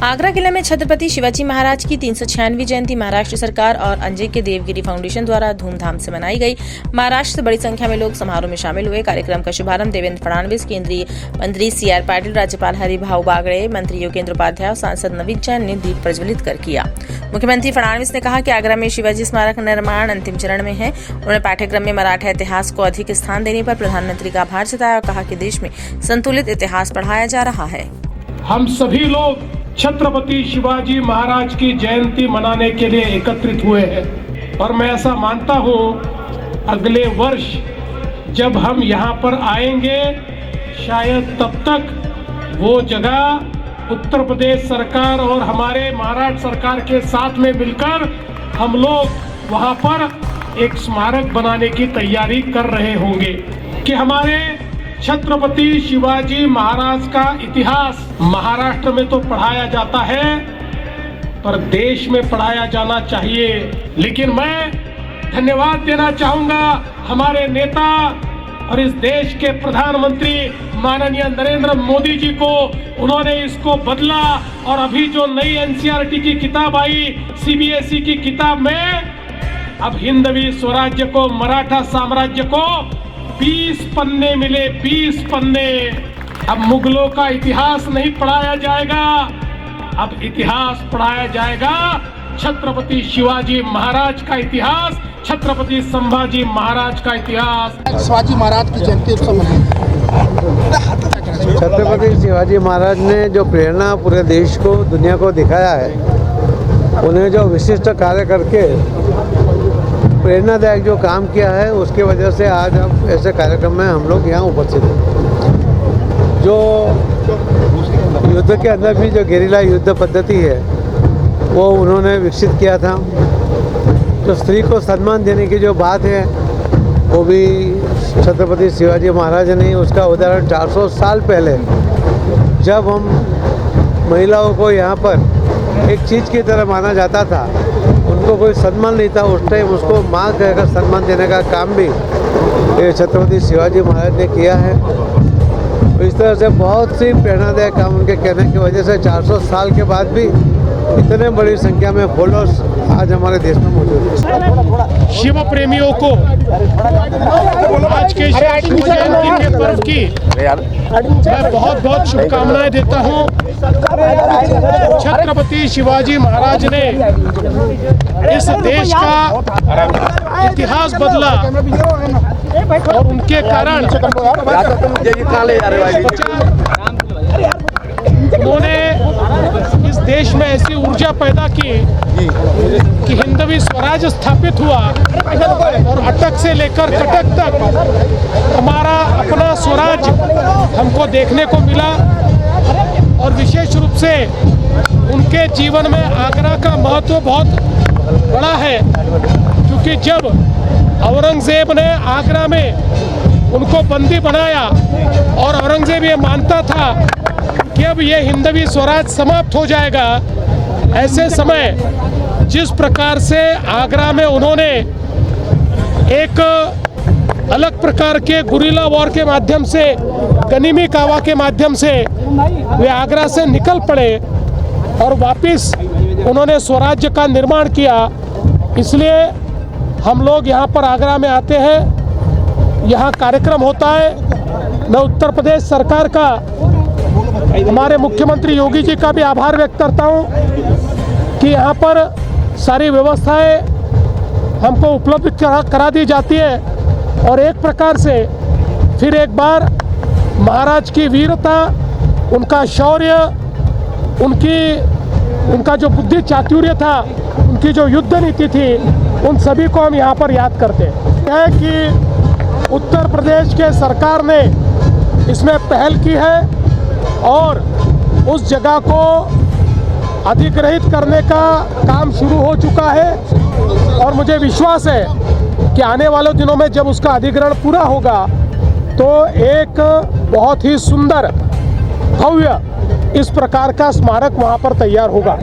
आगरा किले में छत्रपति शिवाजी महाराज की 396वीं जयंती महाराष्ट्र सरकार और अंजे के देवगिरी फाउंडेशन द्वारा धूमधाम से मनाई गई। महाराष्ट्र से बड़ी संख्या में लोग समारोह में शामिल हुए। कार्यक्रम का शुभारंभ देवेंद्र फडणवीस, केंद्रीय मंत्री CR पाटिल, राज्यपाल हरिभाऊ बागड़े, मंत्री योगेंद्र उपाध्याय और सांसद नवीन जैन ने दीप प्रज्वलित कर किया। मुख्यमंत्री फडणवीस ने कहा कि आगरा में शिवाजी स्मारक निर्माण अंतिम चरण में है। उन्होंने पाठ्यक्रम में मराठा इतिहास को अधिक स्थान देने पर प्रधानमंत्री का आभार जताया और कहा कि देश में संतुलित इतिहास पढ़ाया जा रहा है। हम सभी लोग छत्रपति शिवाजी महाराज की जयंती मनाने के लिए एकत्रित हुए हैं और मैं ऐसा मानता हूँ अगले वर्ष जब हम यहाँ पर आएंगे शायद तब तक वो जगह उत्तर प्रदेश सरकार और हमारे महाराष्ट्र सरकार के साथ में मिलकर हम लोग वहाँ पर एक स्मारक बनाने की तैयारी कर रहे होंगे कि हमारे छत्रपति शिवाजी महाराज का इतिहास महाराष्ट्र में तो पढ़ाया जाता है पर देश में पढ़ाया जाना चाहिए। लेकिन मैं धन्यवाद देना चाहूंगा हमारे नेता और इस देश के प्रधानमंत्री माननीय नरेंद्र मोदी जी को। उन्होंने इसको बदला और अभी जो नई NCERT की किताब आई CBSE की किताब में अब हिंदवी स्वराज्य को, मराठा साम्राज्य को 20 पन्ने मिले, 20 पन्ने। अब मुगलों का इतिहास नहीं पढ़ाया जाएगा, अब इतिहास पढ़ाया जाएगा छत्रपति शिवाजी महाराज का इतिहास, छत्रपति संभाजी महाराज का इतिहास। शिवाजी महाराज की जयंती उत्सव छत्रपति शिवाजी महाराज ने जो प्रेरणा पूरे देश को, दुनिया को दिखाया है, उन्हें जो विशिष्ट कार्य करके प्रेरणादायक जो काम किया है उसके वजह से आज हम ऐसे कार्यक्रम में हम लोग यहाँ उपस्थित हैं। जो युद्ध के अंदर भी जो गेरिला युद्ध पद्धति है वो उन्होंने विकसित किया था। जो स्त्री को सम्मान देने की जो बात है वो भी छत्रपति शिवाजी महाराज ने उसका उदाहरण 400 साल पहले जब हम महिलाओं को यहाँ पर एक चीज़ की तरह माना जाता था, उनको कोई सम्मान नहीं था, उस टाइम उसको माँ कहकर सम्मान देने का काम भी छत्रपति शिवाजी महाराज ने किया है। इस तरह से बहुत सी प्रेरणादायक काम उनके कहने की वजह से 400 साल के बाद भी इतने बड़ी संख्या में फॉलोअर्स आज हमारे देश में मौजूद है। शिव प्रेमियों को आज के शिव जयंती के पर्व की मैं बहुत बहुत शुभकामनाएं देता हूं। छत्रपति शिवाजी महाराज ने इस देश का इतिहास बदला और उनके कारण उन्होंने इस देश में ऐसी ऊर्जा पैदा की कि हिंदवी स्वराज स्थापित हुआ और अटक से लेकर कटक तक हमारा अपना स्वराज हमको देखने को मिला। और विशेष रूप से उनके जीवन में आगरा का महत्व बहुत बड़ा है, क्योंकि जब औरंगजेब ने आगरा में उनको बंदी बनाया और औरंगजेब ये मानता था कि अब ये हिंदवी स्वराज समाप्त हो जाएगा, ऐसे समय जिस प्रकार से आगरा में उन्होंने एक अलग प्रकार के गुरिल्ला वॉर के माध्यम से, गनीमी कावा के माध्यम से वे आगरा से निकल पड़े और वापस उन्होंने स्वराज्य का निर्माण किया। इसलिए हम लोग यहाँ पर आगरा में आते हैं, यहाँ कार्यक्रम होता है। मैं उत्तर प्रदेश सरकार का, हमारे मुख्यमंत्री योगी जी का भी आभार व्यक्त करता हूँ कि यहाँ पर सारी व्यवस्थाएं हमको उपलब्ध करा दी जाती है और एक प्रकार से फिर एक बार महाराज की वीरता, उनका शौर्य, उनका जो बुद्धि चातुर्य था, उनकी जो युद्ध नीति थी, उन सभी को हम यहाँ पर याद करते हैं कि उत्तर प्रदेश के सरकार ने इसमें पहल की है और उस जगह को अधिग्रहित करने का काम शुरू हो चुका है और मुझे विश्वास है कि आने वाले दिनों में जब उसका अधिग्रहण पूरा होगा तो एक बहुत ही सुंदर, भव्य इस प्रकार का स्मारक वहाँ पर तैयार होगा।